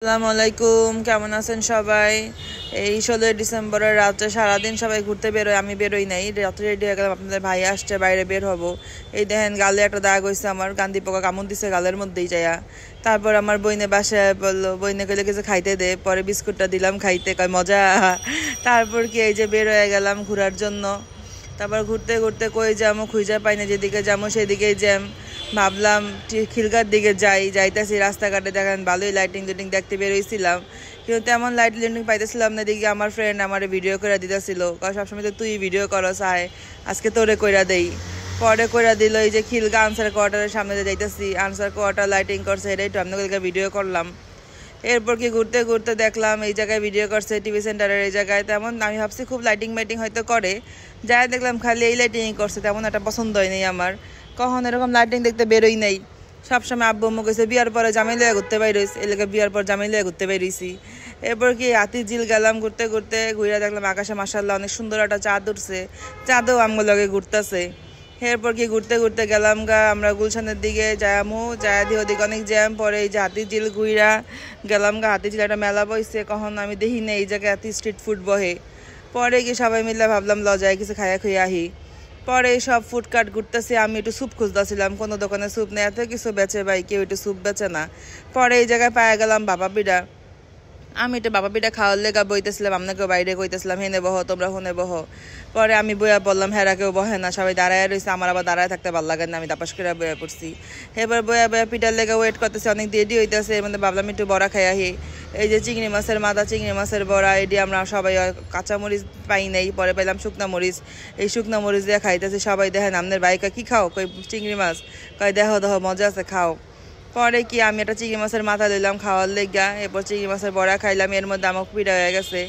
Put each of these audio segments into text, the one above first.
আসসালামু আলাইকুম, কেমন আছেন সবাই? এই 16 ডিসেম্বরের রাত্রে সারাদিন সবাই ঘুরতে বেরোয়, আমি বেরোই নাই। রাত্রে রেডি হয়ে গেলাম, আপনাদের ভাই আসছে, বাইরে বের হব। এই দেখেন গালে একটা দাগ হয়েছে, আমার গান্ধী পোকা কামড় দিছে গালের মধ্যেই যাইয়া। তারপর আমার বইনে বাসায় বললো, বইনে কইলে কিছু খাইতে দে, পরে বিস্কুটটা দিলাম খাইতে, কয় মজা। তারপর কি এই যে বের হয়ে গেলাম ঘোরার জন্য। তারপর ঘুরতে ঘুরতে কই যাবো খুঁজে পাই না, যেদিকে যাবো সেদিকেই জ্যাম। ভাবলাম খিলগার দিকে যাইতেছি, রাস্তাঘাটে দেখেন ভালোই লাইটিং লুটিং দেখতে বেরোইছিলাম, কিন্তু তেমন লাইট লিটিং পাইতেছিলাম না। দিকে আমার ফ্রেন্ড আমার ভিডিও করে দিতেছিল, সবসময় তো তুই ভিডিও করো চাই, আজকে তোরে কইরা দেই। পরে কইরা দিল এই যে খিলগা আনসার কোয়ার্টারের সামনে যাইতেছি, আনসার কোয়ার্টার লাইটিং করছে, এটাই তো আপনাদের ভিডিও করলাম। এরপর কি ঘুরতে ঘুরতে দেখলাম এই জায়গায় ভিডিও করছে টিভি সেন্টারের এই জায়গায়, তেমন আমি ভাবছি খুব লাইটিং মাইটিং হয়তো করে, যাই দেখলাম খালি এই লাইটিং করছে, তেমন একটা পছন্দ হয়নি আমার। কখন এরকম লাইটিং দেখতে বেরোই নাই। সবসময় আব্বু আম্মু কইছে বিয়ার পরে জামাইলিয়া ঘুরতে বাইরেছি, এলাকা বিয়ার পর জামাইলিয়া ঘুরতে বাইরেছি। এরপর কি হাতির ঝিল গেলাম, ঘুরতে ঘুরতে ঘুরে দেখলাম আকাশে মাশাআল্লাহ অনেক সুন্দর একটা চাঁদ উঠছে, চাঁদও আমগো লগে ঘুরতেছে। এরপর কি ঘুরতে ঘুরতে গেলাম আমরা গুলশানের দিকে যামু, যায় দিয়ে ওদিকে অনেক জ্যাম। পরে এই যে হাতির ঝিল ঘুইরা গেলাম হাতির ঝিল একটা মেলা বইছে, কখন আমি দেখি না এই জায়গায় হাতি স্ট্রিট ফুড বহে। পরে কি সবাই মিলে ভাবলাম লজায় কিছু খাইয়া খুঁয়ে আহি। পরে সব ফুডকার্ট ঘুরতেছি, আমি একটু স্যুপ খুঁজতেছিলাম, কোনো দোকানে স্যুপ নেই, এত কিছু বেচে ভাই কেউ একটু স্যুপ বেচে না। পরে এই জায়গায় পায়ে গেলাম বাবা পিঠা, আমি এটা বাবা পিঠা খাওয়ার লেগা বইতেছিলাম, আপনাকেও বাইরে কইতেছিলাম হেনে বহ তোমরা হুনে বহ। পরে আমি বইয়া বললাম হেরা কেউ বহে না, সবাই দাঁড়ায় রয়েছে, আমার আবার দাঁড়ায় থাকতে ভালো লাগে না, আমি তাপাস করে বইয়া পড়ছি। এবার বইয়া বইয়া পিঠার লেগা ওয়েট করতেছি, অনেক দেরি হইতেছে। এর মধ্যে ভাবলাম একটু বড়া খাই আহি। এই যে চিংড়ি মাছের মাথা, চিংড়ি মাছের বড়া, এটি আমরা সবাই কাঁচামরিচ পাই নাই, পরে পাইলাম শুকনা মরিচ, এই শুকনা মরিচ দিয়ে খাইতেছি। সবাই দেখেন আপনার বাইকা কি খাও, কই চিংড়ি মাছ, কয় দেখো দেখো মজা আছে খাও। পরে কি আমি একটা চিংড়ি মাছের মাথা দিলাম খাওয়ার লেগা, এরপর চিংড়ি মাছের বড়া খাইলাম, এর মধ্যে আমার পিঠা হয়ে গেছে।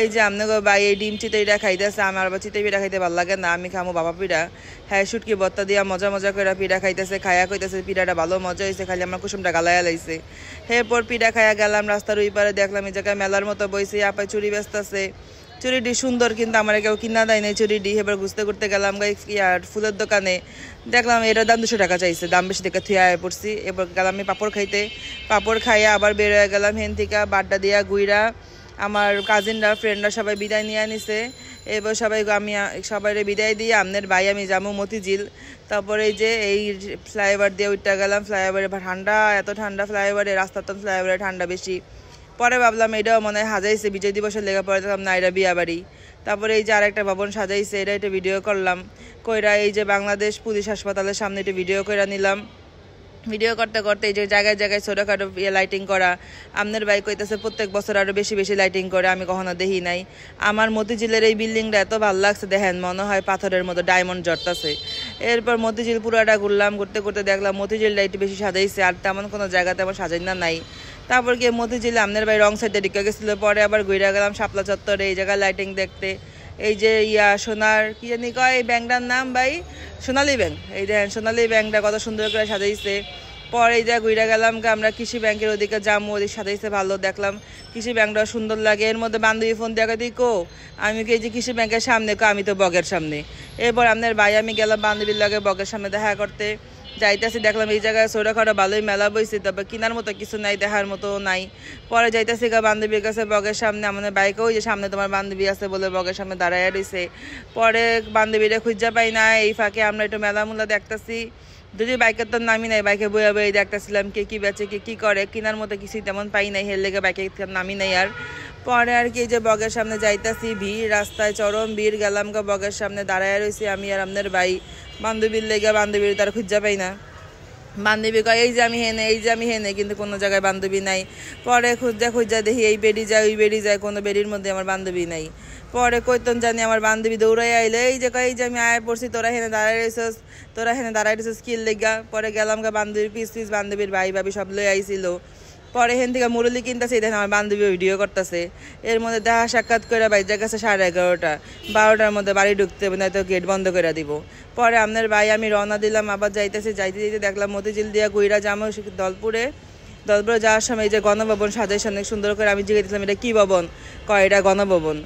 এই যে আপনাকে ভাই এই ডিম চিতইটা খাইতেছে, আমার আবার চিতই পিঠা খাইতে ভালো লাগে না, আমি খামো বাবা পিঠা। হ্যাঁ শুটকি ভর্তা দিয়া মজা মজা করে পিঠা খাইতেছে, খাইয়া কইতেছে পিঠাটা ভালো মজা হয়েছে, খালি আমার কুসুমটা গালাইয়া লাইছে। এরপর পিঠা খাইয়া গেলাম রাস্তার ওই পারে, দেখলাম এই জায়গায় মেলার মতো বইছে, আপাই চুরি ব্যস্তাছে। চুরিটি সুন্দর, কিন্তু আমার কেউ কিনা দেয় নাই চুরিটি। এবার ঘুরতে ঘুরতে গেলাম ইয়ার ফুলের দোকানে, দেখলাম এটার দাম 200 টাকা চাইছে, দাম বেশি দেখে থুয়ে আয় পড়ছি। এবার গেলাম আমি পাপড় খাইতে, পাপড় খাইয়া আবার বের হয়ে গেলাম হেন থেকে বাড্ডা দিয়া গুইরা। আমার কাজিনরা ফ্রেন্ডরা সবাই বিদায় নিয়ে নিছে। এবার সবাই আমি সবাই বিদায় দিয়ে আপনার ভাই আমি যাবো মতিঝিল। তারপরে এই যে এই ফ্লাইওভার দিয়ে উঠতে গেলাম, ফ্লাইওভারে ঠান্ডা, এত ঠান্ডা ফ্লাইওভারে, রাস্তার তো ফ্লাইওভারে ঠান্ডা বেশি। পরে ভাবলাম এটাও মনে হয় সাজাইছে বিজয় দিবসের লেগে, পরে দেখলাম না এটা বিয়া বাড়ি। তারপরে এই যে আরেকটা ভবন সাজাইছে, এটা একটা ভিডিও করলাম কইরা। এই যে বাংলাদেশ পুলিশ হাসপাতালের সামনে একটু ভিডিও কইরা নিলাম। ভিডিও করতে করতে এই যে জায়গায় জায়গায় ছোটোখাটো লাইটিং করা, আপনার বাইক কইতেছে প্রত্যেক বছর আরও বেশি বেশি লাইটিং করে, আমি কখনো দেখি নাই। আমার মতিঝিলের এই বিল্ডিংটা এত ভালো লাগছে, দেখেন মনে হয় পাথরের মতো ডায়মন্ড জড়তাছে। এরপর মতিঝিল পুরাটা ঘুরলাম, ঘুরতে ঘুরতে দেখলাম মতিঝিলটা একটু বেশি সাজাইছে, আর তেমন কোনো জায়গা তেমন সাজাই না নাই। তারপর গিয়ে মতিঝিলে আপনার ভাই রং সাইডে ঢুকে গেছিলো, পরে আবার ঘুরে গেলাম শাপলা চত্বরে এই জায়গায় লাইটিং দেখতে। এই যে সোনার কি জানি কয় এই ব্যাংকটার নাম ভাই, সোনালী ব্যাংক, এই দেখেন সোনালী ব্যাংকটা কত সুন্দর করে সাজাইছে। পরে এই যা ঘুরে গেলাম আমরা কৃষি ব্যাংকের ওদিকে যাবো, ওদিক সাজাইছে ভালো, দেখলাম কৃষি ব্যাংকটা সুন্দর লাগে। এর মধ্যে বান্ধবী ফোন দেখা দিই কো আমি কি এই যে কৃষি ব্যাংকের সামনে, কো আমি তো বগের সামনে। এরপর আপনার ভাই আমি গেলাম বান্ধবীর লাগে বগের সামনে দেখা করতে। যাইতেছি দেখলাম এই জায়গায় ছোটোখাটো ভালোই মেলা বইছে, তবে কেনার মতো কিছু নাই, দেখার মতো নাই। পরে যাইতেছি বান্ধবীর কাছে বগের সামনে, আমাদের বাইকে ওই যে সামনে তোমার বান্ধবী আছে বলে বগের সামনে দাঁড়াইয়া রয়েছে। পরে বান্ধবীরা খুঁজা পাই না, এই ফাঁকে আমরা একটু মেলা মুলা দেখতেছি। যদি বাইকের তো নামি নাই, বাইকে বইয়া বই দেখতেছিলাম কে কি বেচে কে কি করে, কেনার মতো কিছুই তেমন পাই নাই, হের লেগে বাইকে নামি নাই আর। পরে আর কি যে বগের সামনে যাইতাছি, ভিড় রাস্তায় চরম ভিড়, গেলাম বগের সামনে দাঁড়ায় রয়েছি আমি আর আপনার ভাই। বান্ধবীর লেগে বান্ধবীর তার খুঁজা পাই না, বান্ধবী কয় এই যে আমি হেনে, এই যে আমি হেনে, কিন্তু কোনো জায়গায় বান্ধবী নাই। পরে খুঁজা খুঁজা দেখি এই বেড়ি যায় ওই বেড়ি যায়, কোনো বেড়ির মধ্যে আমার বান্ধবী নাই। পরে কইতন জানি আমার বান্ধবী দৌড়াই আইলে, এই যে কয় এই যে আমি আয় পড়ছি, তোরা হেনে দাঁড়াই রয়েছিস, তোরা হেনে দাঁড়াই রয়েছিস কিল লেগা। পরে গেলাম বান্ধবীর পিস পিস, বান্ধবীর ভাই ভাবি সব লই আইছিল। পরে হেন থেকে মুরলি কিনতেছে, দেখেন আমার বান্ধবী ভিডিও করতেছে। এর মধ্যে দেখা সাক্ষাৎ করে বাইরের কাছে 11:30, 12টার মধ্যে বাড়ি ঢুকতে হবে, নয়তো গেট বন্ধ করে দিব। পরে আপনার ভাই আমি রওনা দিলাম, আবার যাইতেছি, যাইতে যাইতে দেখলাম মতিঝিল দিয়া গুইরা যাবো দলপুরে। দলপুরে যাওয়ার সময় এই যে গণভবন সাজাইছে অনেক সুন্দর করে, আমি জিজ্ঞেসলাম এটা কি ভবন, কয় এটা গণভবন।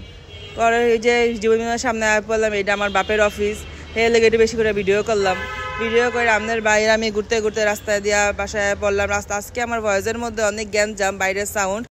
পরে এই যে জীবনের সামনে পড়লাম, এটা আমার বাপের অফিস, হে লেগে একটু বেশি করে ভিডিও করলাম। ভিডিও করে আপনার বাইরে আমি ঘুরতে ঘুরতে রাস্তায় দিয়া বাসায় পড়লাম। রাস্তা আজকে আমার ভয়েসের মধ্যে অনেক গ্যাঞ্জাম, বাইরের সাউন্ড।